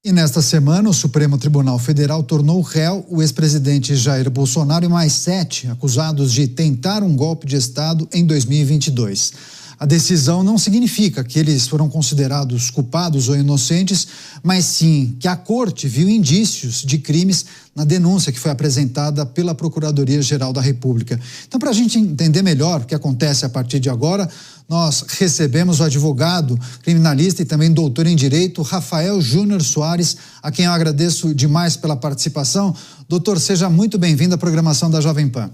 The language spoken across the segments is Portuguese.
E nesta semana, o Supremo Tribunal Federal tornou réu o ex-presidente Jair Bolsonaro e mais 7 acusados de tentar um golpe de Estado em 2022. A decisão não significa que eles foram considerados culpados ou inocentes, mas sim que a Corte viu indícios de crimes na denúncia que foi apresentada pela Procuradoria-Geral da República. Então, para a gente entender melhor o que acontece a partir de agora, nós recebemos o advogado, criminalista e também doutor em Direito, Rafael Júnior Soares, a quem eu agradeço demais pela participação. Doutor, seja muito bem-vindo à programação da Jovem Pan.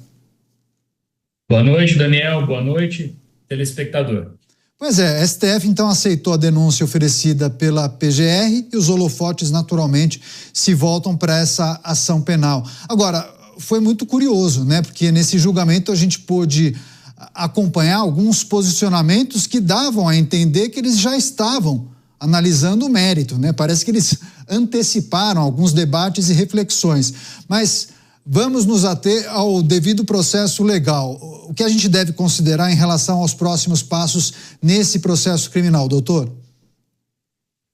Boa noite, Daniel. Boa noite, telespectador. Pois é, a STF então aceitou a denúncia oferecida pela PGR e os holofotes naturalmente se voltam para essa ação penal. Agora, foi muito curioso, né? Porque nesse julgamento a gente pôde acompanhar alguns posicionamentos que davam a entender que eles já estavam analisando o mérito, né? Parece que eles anteciparam alguns debates e reflexões, mas vamos nos ater ao devido processo legal. O que a gente deve considerar em relação aos próximos passos nesse processo criminal, doutor?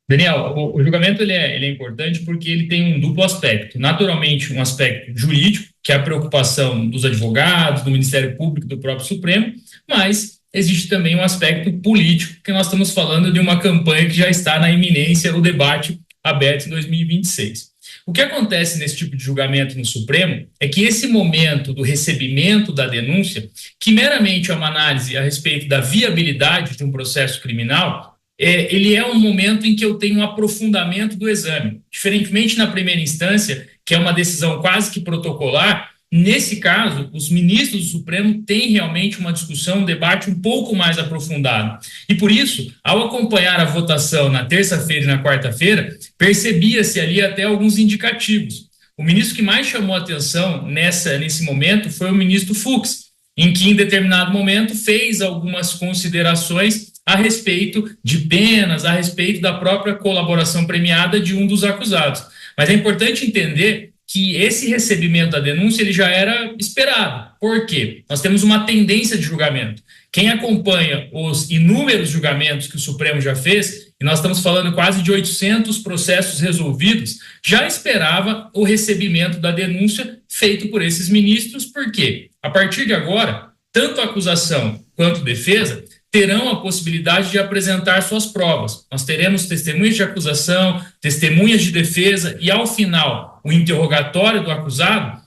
Daniel, o julgamento ele é importante porque ele tem um duplo aspecto. Naturalmente, um aspecto jurídico, que é a preocupação dos advogados, do Ministério Público, do próprio Supremo, mas existe também um aspecto político, que nós estamos falando de uma campanha que já está na iminência, o debate aberto em 2026. O que acontece nesse tipo de julgamento no Supremo é que esse momento do recebimento da denúncia, que meramente é uma análise a respeito da viabilidade de um processo criminal, ele é um momento em que eu tenho um aprofundamento do exame. Diferentemente na primeira instância, que é uma decisão quase que protocolar, nesse caso, os ministros do Supremo têm realmente uma discussão, um debate um pouco mais aprofundado. E por isso, ao acompanhar a votação na terça-feira e na quarta-feira, percebia-se ali até alguns indicativos. O ministro que mais chamou a atenção nesse momento foi o ministro Fux, em que em determinado momento fez algumas considerações a respeito de penas, a respeito da própria colaboração premiada de um dos acusados. Mas é importante entender que esse recebimento da denúncia ele já era esperado. Por quê? Nós temos uma tendência de julgamento. Quem acompanha os inúmeros julgamentos que o Supremo já fez, e nós estamos falando quase de 800 processos resolvidos, já esperava o recebimento da denúncia feito por esses ministros. Por quê? A partir de agora, tanto a acusação quanto a defesa terão a possibilidade de apresentar suas provas. Nós teremos testemunhas de acusação, testemunhas de defesa e, ao final, o interrogatório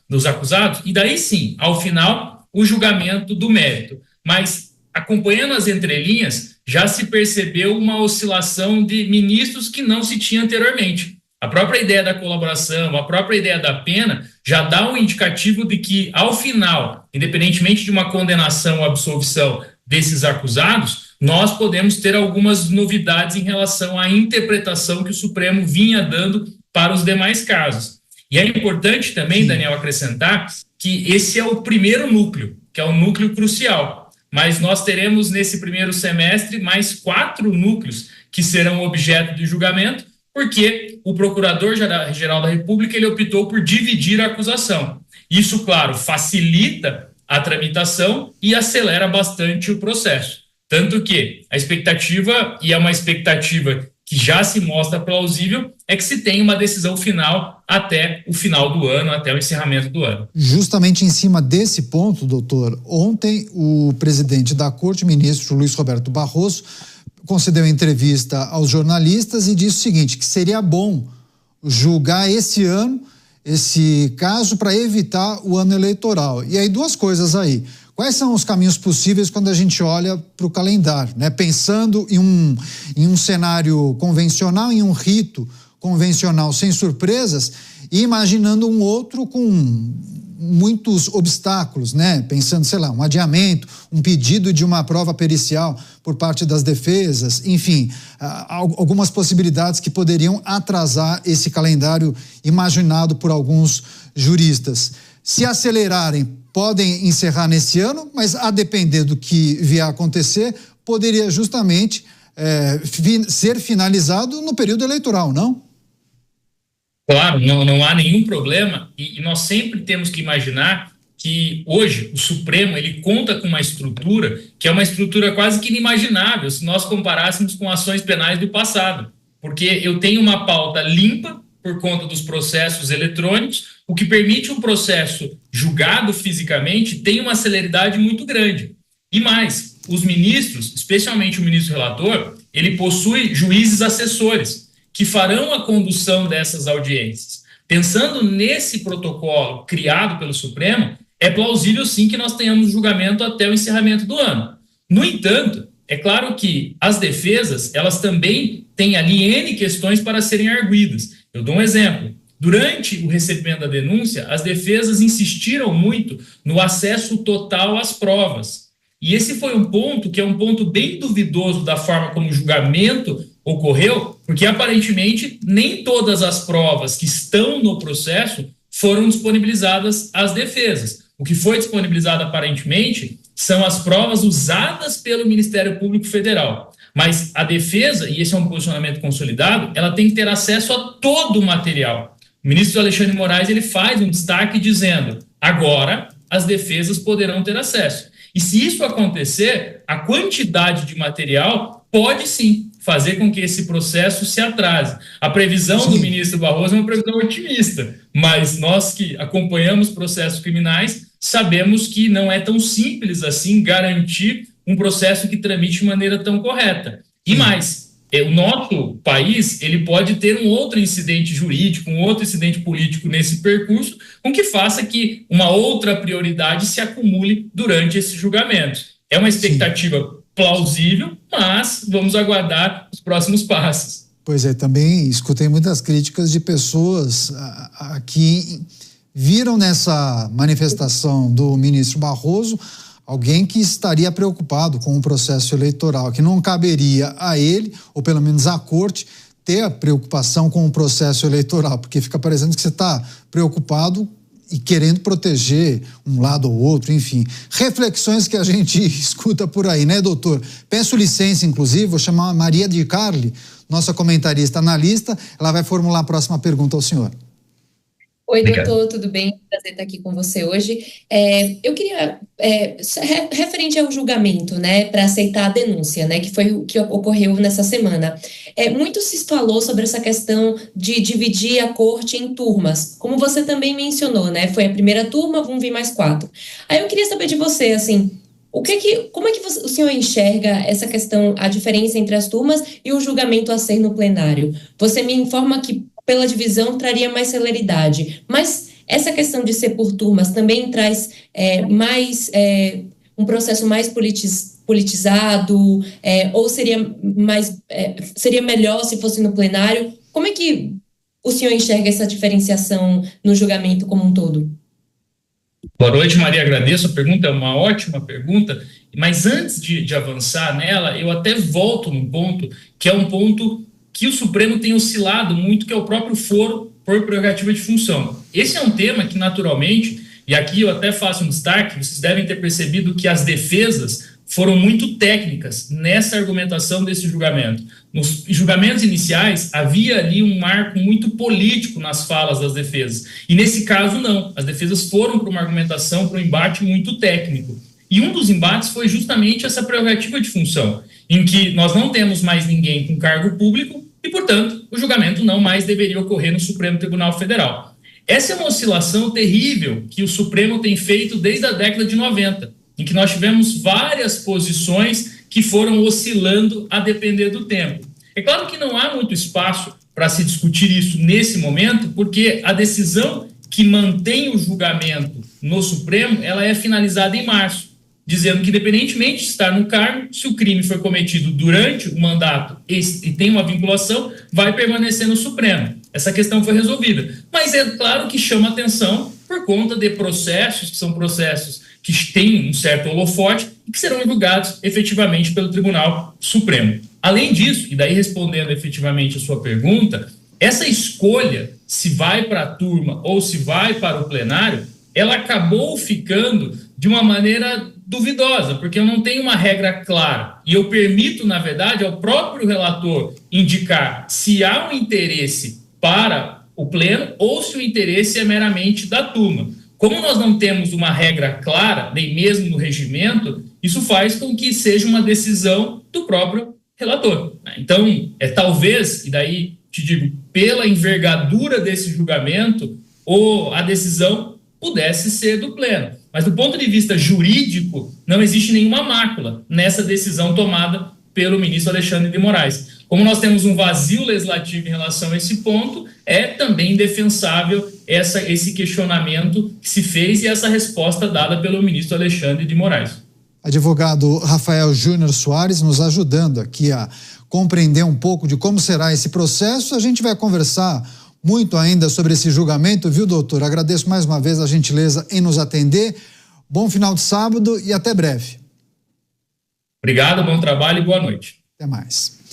dos acusados, e daí sim, ao final, o julgamento do mérito. Mas, acompanhando as entrelinhas, já se percebeu uma oscilação de ministros que não se tinha anteriormente. A própria ideia da colaboração, a própria ideia da pena, já dá um indicativo de que, ao final, independentemente de uma condenação ou absolvição desses acusados, nós podemos ter algumas novidades em relação à interpretação que o Supremo vinha dando para os demais casos. E é importante também, Daniel, acrescentar que esse é o primeiro núcleo, que é o núcleo crucial. Mas nós teremos nesse primeiro semestre mais 4 núcleos que serão objeto de julgamento, porque o Procurador-Geral da República ele optou por dividir a acusação. Isso, claro, facilita a tramitação e acelera bastante o processo. Tanto que a expectativa, e é uma expectativa que já se mostra plausível, é que se tenha uma decisão final até o final do ano, até o encerramento do ano. Justamente em cima desse ponto, doutor, ontem o presidente da Corte, ministro Luiz Roberto Barroso, concedeu entrevista aos jornalistas e disse o seguinte, que seria bom julgar esse ano esse caso para evitar o ano eleitoral. E aí 2 coisas aí. Quais são os caminhos possíveis quando a gente olha para o calendário, né? Pensando em um cenário convencional, em um rito convencional sem surpresas e imaginando um outro com muitos obstáculos, né? Pensando, sei lá, um adiamento, um pedido de uma prova pericial por parte das defesas, enfim, algumas possibilidades que poderiam atrasar esse calendário imaginado por alguns juristas. Se acelerarem, podem encerrar nesse ano, mas a depender do que vier a acontecer, poderia justamente ser finalizado no período eleitoral, não? Claro, não há nenhum problema e nós sempre temos que imaginar que hoje o Supremo ele conta com uma estrutura que é uma estrutura quase que inimaginável se nós comparássemos com ações penais do passado. porque eu tenho uma pauta limpa por conta dos processos eletrônicos, o que permite um processo julgado fisicamente ter uma celeridade muito grande. E mais, os ministros, especialmente o ministro relator, ele possui juízes assessores que farão a condução dessas audiências. Pensando nesse protocolo criado pelo Supremo, é plausível sim que nós tenhamos julgamento até o encerramento do ano. No entanto, é claro que as defesas, elas também têm ali N questões para serem arguidas. Eu dou um exemplo. Durante o recebimento da denúncia, as defesas insistiram muito no acesso total às provas. E esse foi um ponto que é um ponto bem duvidoso da forma como o julgamento ocorreu, porque aparentemente nem todas as provas que estão no processo foram disponibilizadas às defesas. O que foi disponibilizado aparentemente são as provas usadas pelo Ministério Público Federal. Mas a defesa, e esse é um posicionamento consolidado, ela tem que ter acesso a todo o material. O ministro Alexandre de Moraes ele faz um destaque dizendo: agora as defesas poderão ter acesso. E se isso acontecer, a quantidade de material pode sim fazer com que esse processo se atrase. A previsão do ministro Barroso é uma previsão otimista, mas nós que acompanhamos processos criminais sabemos que não é tão simples assim garantir um processo que tramite de maneira tão correta. E mais, o nosso país ele pode ter um outro incidente jurídico, um outro incidente político nesse percurso, com que faça que uma outra prioridade se acumule durante esse julgamento. É uma expectativa plausível, mas vamos aguardar os próximos passos. Pois é, também escutei muitas críticas de pessoas que viram nessa manifestação do ministro Barroso alguém que estaria preocupado com o processo eleitoral, que não caberia a ele, ou pelo menos à corte, ter a preocupação com o processo eleitoral, porque fica parecendo que você está preocupado e querendo proteger um lado ou outro, enfim. Reflexões que a gente escuta por aí, né, doutor? Peço licença, inclusive, vou chamar a Maria de Carli, nossa comentarista analista, ela vai formular a próxima pergunta ao senhor. Oi, doutor, tudo bem? Prazer estar aqui com você hoje. Eu queria, referente ao julgamento, né, para aceitar a denúncia, né, que foi o que ocorreu nessa semana. Muito se falou sobre essa questão de dividir a corte em turmas, como você também mencionou, né, foi a primeira turma, vão vir mais 4. Aí eu queria saber de você, assim, como é que o senhor enxerga essa questão, a diferença entre as turmas e o julgamento a ser no plenário? Você me informa que pela divisão traria mais celeridade, mas essa questão de ser por turmas também traz um processo mais politizado, ou seria melhor se fosse no plenário? Como é que o senhor enxerga essa diferenciação no julgamento como um todo? Boa noite, Maria, agradeço a pergunta, é uma ótima pergunta, mas antes de avançar nela, eu até volto num ponto, que é um ponto que o Supremo tem oscilado muito, que é o próprio foro por prerrogativa de função. Esse é um tema que, naturalmente, e aqui eu até faço um destaque, vocês devem ter percebido que as defesas foram muito técnicas nessa argumentação desse julgamento. Nos julgamentos iniciais, havia ali um marco muito político nas falas das defesas. E nesse caso, não. As defesas foram para uma argumentação, para um embate muito técnico. E um dos embates foi justamente essa prerrogativa de função, em que nós não temos mais ninguém com cargo público e, portanto, o julgamento não mais deveria ocorrer no Supremo Tribunal Federal. Essa é uma oscilação terrível que o Supremo tem feito desde a década de 90, em que nós tivemos várias posições que foram oscilando a depender do tempo. É claro que não há muito espaço para se discutir isso nesse momento, porque a decisão que mantém o julgamento no Supremo, ela é finalizada em março, dizendo que, independentemente de estar no cargo, se o crime foi cometido durante o mandato e tem uma vinculação, vai permanecer no Supremo. Essa questão foi resolvida. Mas é claro que chama atenção por conta de processos, que são processos que têm um certo holofote e que serão julgados efetivamente pelo Tribunal Supremo. Além disso, e daí respondendo efetivamente a sua pergunta, essa escolha, se vai para a turma ou se vai para o plenário, ela acabou ficando de uma maneira duvidosa, porque eu não tenho uma regra clara. E eu permito, na verdade, ao próprio relator indicar se há um interesse para o pleno ou se o interesse é meramente da turma. Como nós não temos uma regra clara, nem mesmo no regimento, isso faz com que seja uma decisão do próprio relator. Então, talvez, e daí te digo, pela envergadura desse julgamento, a decisão pudesse ser do Pleno. Mas do ponto de vista jurídico, não existe nenhuma mácula nessa decisão tomada pelo ministro Alexandre de Moraes. Como nós temos um vazio legislativo em relação a esse ponto, é também indefensável esse questionamento que se fez e essa resposta dada pelo ministro Alexandre de Moraes. Advogado Rafael Júnior Soares nos ajudando aqui a compreender um pouco de como será esse processo. A gente vai conversar muito ainda sobre esse julgamento, viu, doutor? Agradeço mais uma vez a gentileza em nos atender. Bom final de sábado e até breve. Obrigado, bom trabalho e boa noite. Até mais.